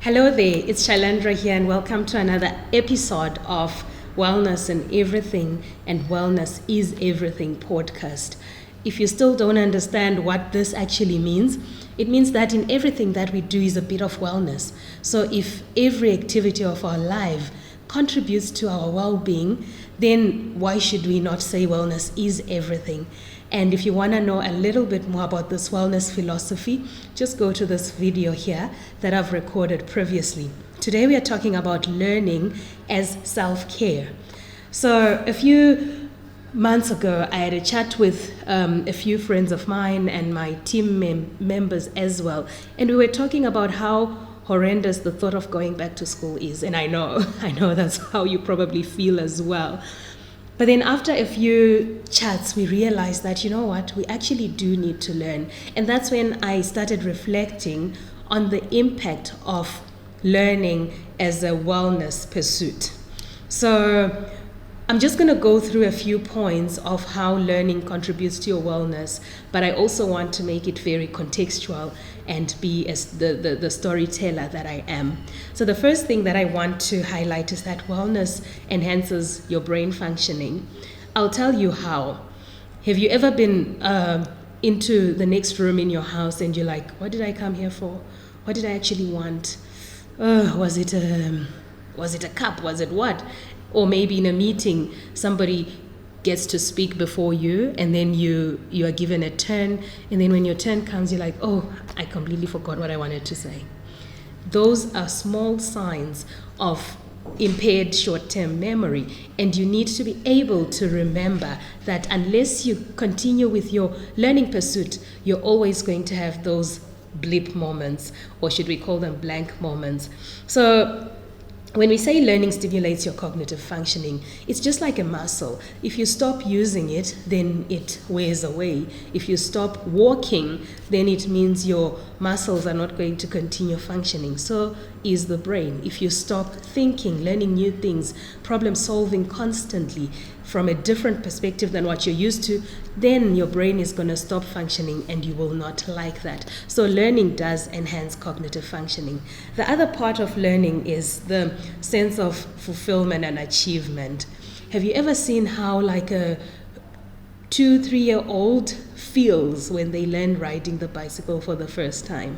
Hello there, it's Shailandra here, and welcome to another episode of Wellness and Everything and Wellness is Everything podcast. If you still don't understand what this actually means, it means that in everything that we do is a bit of wellness. So if every activity of our life contributes to our well-being, then why should we not say wellness is everything? And if you want to know a little bit more about this wellness philosophy, just go to this video here that I've recorded previously. Today we are talking about learning as self-care. So a few months ago, I had a chat with a few friends of mine and my team members as well. And we were talking about how horrendous the thought of going back to school is. And I know that's how you probably feel as well. But then after a few chats, we realized that, you know what, we actually do need to learn. And that's when I started reflecting on the impact of learning as a wellness pursuit. So I'm just going to go through a few points of how learning contributes to your wellness, but I also want to make it very contextual and be as the storyteller that I am. So the first thing that I want to highlight is that wellness enhances your brain functioning. I'll tell you how. Have you ever been into the next room in your house and you're like, what did I come here for? What did I actually want? Was it a cup? Was it what? Or maybe in a meeting, somebody gets to speak before you, and then you are given a turn, and then when your turn comes, you're like, oh, I completely forgot what I wanted to say. Those are small signs of impaired short-term memory, and you need to be able to remember that unless you continue with your learning pursuit, you're always going to have those blip moments, or should we call them blank moments. So when we say learning stimulates your cognitive functioning, it's just like a muscle. If you stop using it, then it wears away. If you stop walking, then it means your muscles are not going to continue functioning. So is the brain. If you stop thinking, learning new things, problem solving constantly from a different perspective than what you're used to, then your brain is going to stop functioning and you will not like that. So learning does enhance cognitive functioning. The other part of learning is the sense of fulfillment and achievement. Have you ever seen how like a 2-3-year-old feels when they learn riding the bicycle for the first time?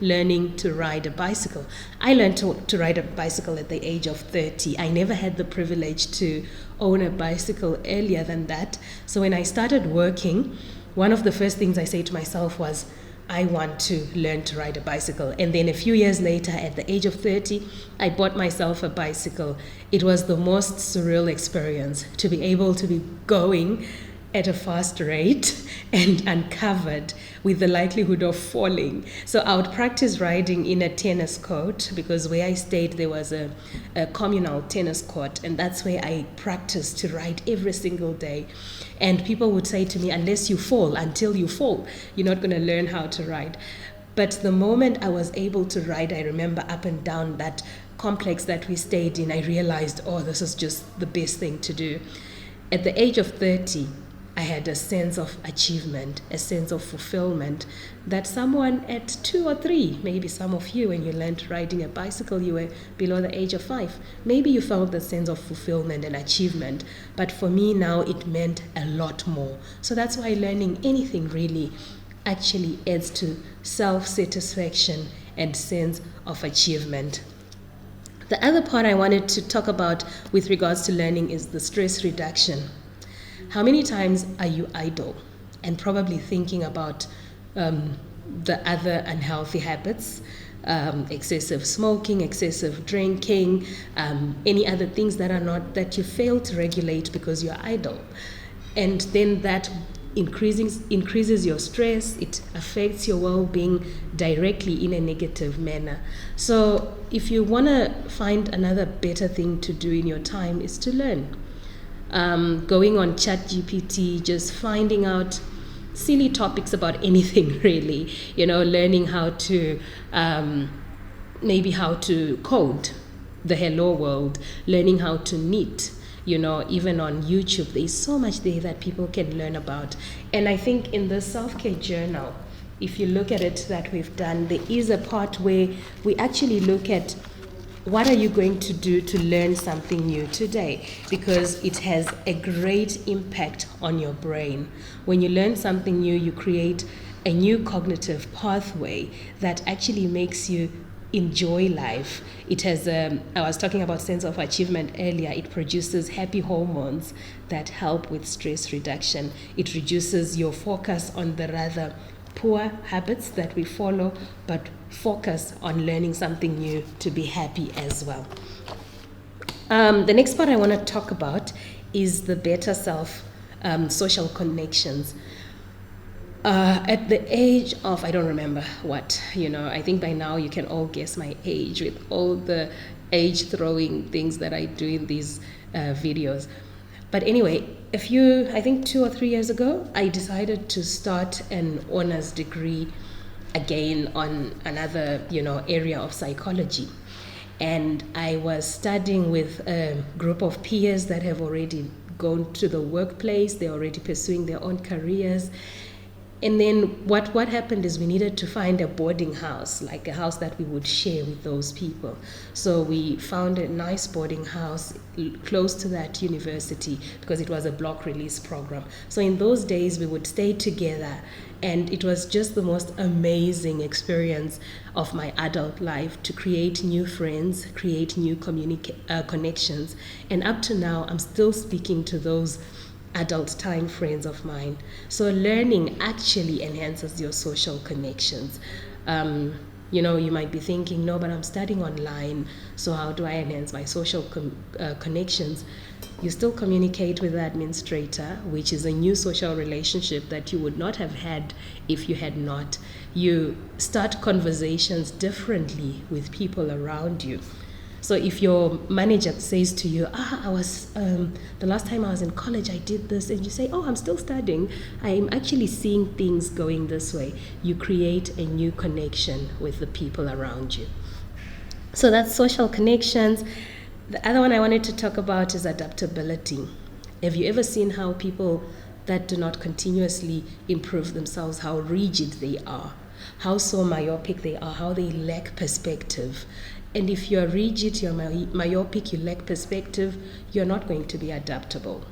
Learning to ride a bicycle. I learned to ride a bicycle at the age of 30. I never had the privilege to own a bicycle earlier than that. So when I started working, one of the first things I said to myself was, I want to learn to ride a bicycle. And then a few years later, at the age of 30, I bought myself a bicycle. It was the most surreal experience to be able to be going at a fast rate and uncovered with the likelihood of falling. So I would practice riding in a tennis court because where I stayed there was a communal tennis court, and that's where I practiced to ride every single day. And people would say to me, until you fall, you're not going to learn how to ride. But the moment I was able to ride, I remember up and down that complex that we stayed in, I realized, oh, this is just the best thing to do. At the age of 30, I had a sense of achievement, a sense of fulfillment that someone at 2 or 3, maybe some of you, when you learned riding a bicycle, you were below the age of 5. Maybe you felt the sense of fulfillment and achievement. But for me now, it meant a lot more. So that's why learning anything really actually adds to self-satisfaction and sense of achievement. The other part I wanted to talk about with regards to learning is the stress reduction. How many times are you idle and probably thinking about the other unhealthy habits, excessive smoking, excessive drinking, any other things that you fail to regulate because you're idle? And then that increases your stress. It affects your well-being directly in a negative manner. So if you want to find another better thing to do in your time, is to learn. Going on ChatGPT, just finding out silly topics about anything really, learning how to maybe how to code the hello world, learning how to knit, even on YouTube, there's so much there that people can learn about. And I think in the self-care journal, if you look at it that we've done, there is a part where we actually look at what are you going to do to learn something new today, because it has a great impact on your brain. When you learn something new, you create a new cognitive pathway that actually makes you enjoy life. It has, I was talking about sense of achievement earlier. It produces happy hormones that help with stress reduction. It reduces your focus on the rather poor habits that we follow, but focus on learning something new to be happy as well. The next part I want to talk about is the better self, social connections. At the age of, I don't remember what, I think by now you can all guess my age with all the age throwing things that I do in these videos. But anyway, I think 2 or 3 years ago, I decided to start an honors degree again on another, area of psychology. And I was studying with a group of peers that have already gone to the workplace. They're already pursuing their own careers. And then what happened is we needed to find a boarding house, like a house that we would share with those people. So we found a nice boarding house close to that university because it was a block release program. So in those days, we would stay together, and it was just the most amazing experience of my adult life to create new friends, create new connections. And up to now, I'm still speaking to those adult time friends of mine. So learning actually enhances your social connections. You might be thinking, no, but I'm studying online, so how do I enhance my social connections? You still communicate with the administrator, which is a new social relationship that you would not have had if you had not. You start conversations differently with people around you. So if your manager says to you, the last time I was in college, I did this, and you say, oh, I'm still studying, I'm actually seeing things going this way. You create a new connection with the people around you. So that's social connections. The other one I wanted to talk about is adaptability. Have you ever seen how people that do not continuously improve themselves, how rigid they are, how so myopic they are, how they lack perspective? And if you're rigid, you're myopic, you lack perspective, you're not going to be adaptable.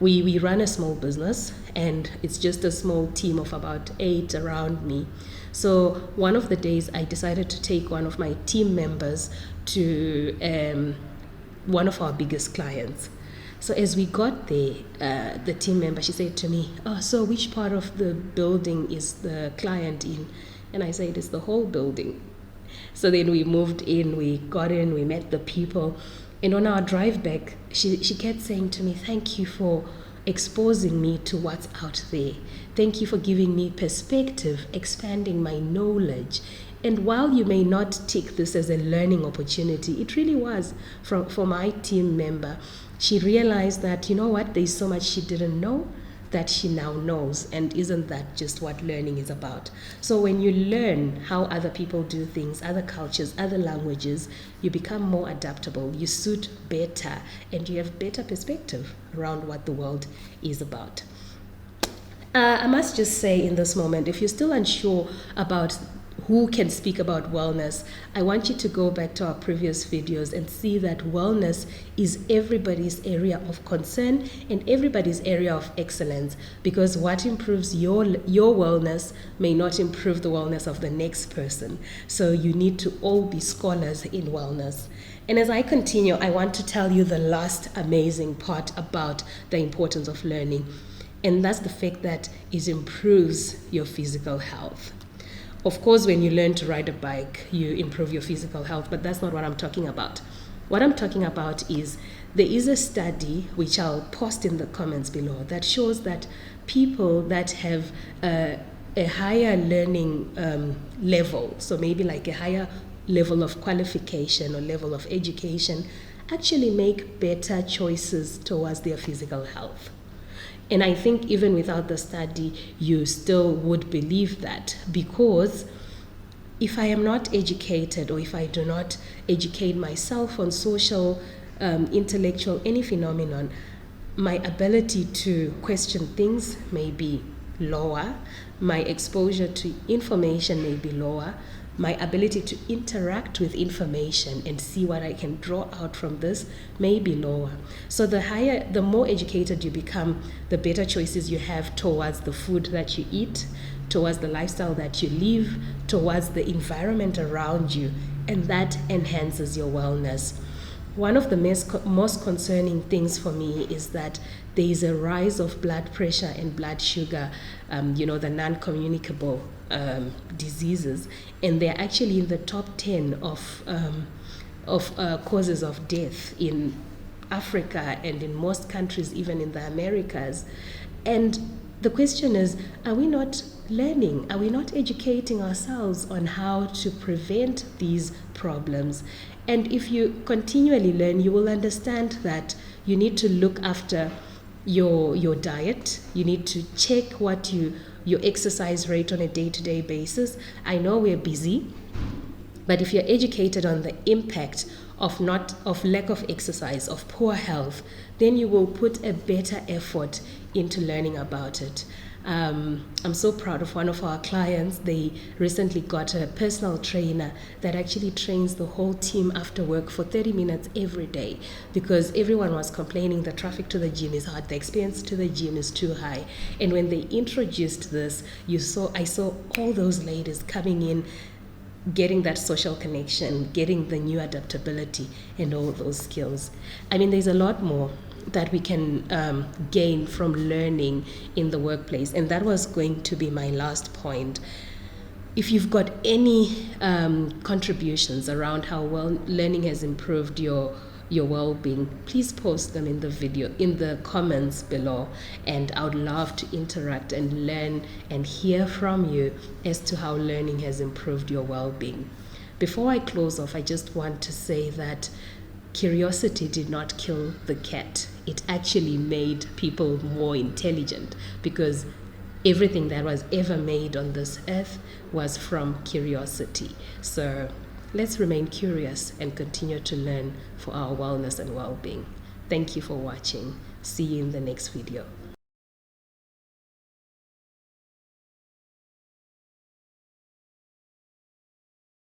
We run a small business, and it's just a small team of about 8 around me. So one of the days I decided to take one of my team members to one of our biggest clients. So as we got there, the team member, she said to me, so which part of the building is the client in? And I said, it's the whole building. So then we moved in, we got in, we met the people. And on our drive back, she kept saying to me, thank you for exposing me to what's out there. Thank you for giving me perspective, expanding my knowledge. And while you may not take this as a learning opportunity, it really was for my team member. She realized that, there's so much she didn't know that she now knows, and isn't that just what learning is about? So when you learn how other people do things, other cultures, other languages, you become more adaptable, you suit better, and you have better perspective around what the world is about. I must just say in this moment, if you're still unsure about who can speak about wellness, I want you to go back to our previous videos and see that wellness is everybody's area of concern and everybody's area of excellence, because what improves your wellness may not improve the wellness of the next person. So you need to all be scholars in wellness. And as I continue, I want to tell you the last amazing part about the importance of learning, and that's the fact that it improves your physical health. Of course, when you learn to ride a bike, you improve your physical health, but that's not what I'm talking about. What I'm talking about is there is a study, which I'll post in the comments below, that shows that people that have a higher learning level, so maybe like a higher level of qualification or level of education, actually make better choices towards their physical health. And I think even without the study, you still would believe that, because if I am not educated, or if I do not educate myself on social, intellectual, any phenomenon, my ability to question things may be lower, my exposure to information may be lower, my ability to interact with information and see what I can draw out from this may be lower. So the more educated you become, the better choices you have towards the food that you eat, towards the lifestyle that you live, towards the environment around you, and that enhances your wellness. One of the most concerning things for me is that there is a rise of blood pressure and blood sugar, the non-communicable diseases, and they're actually in the top 10 of causes of death in Africa and in most countries, even in the Americas. And the question is, are we not learning? Are we not educating ourselves on how to prevent these problems? And if you continually learn, you will understand that you need to look after your diet. You need to check your exercise rate on a day-to-day basis. I know we're busy, but if you're educated on the impact of lack of exercise, of poor health, then you will put a better effort into learning about it. I'm so proud of one of our clients. They recently got a personal trainer that actually trains the whole team after work for 30 minutes every day, because everyone was complaining the traffic to the gym is hard, the expense to the gym is too high. And when they introduced this, I saw all those ladies coming in, getting that social connection, getting the new adaptability and all those skills. I mean, there's a lot more that we can gain from learning in the workplace, and that was going to be my last point. If you've got any contributions around how learning has improved your well-being, please post them in the comments below, and I would love to interact and learn and hear from you as to how learning has improved your well-being. Before I close off, I just want to say that curiosity did not kill the cat. It actually made people more intelligent, because everything that was ever made on this earth was from curiosity. So let's remain curious and continue to learn for our wellness and well-being. Thank you for watching. See you in the next video.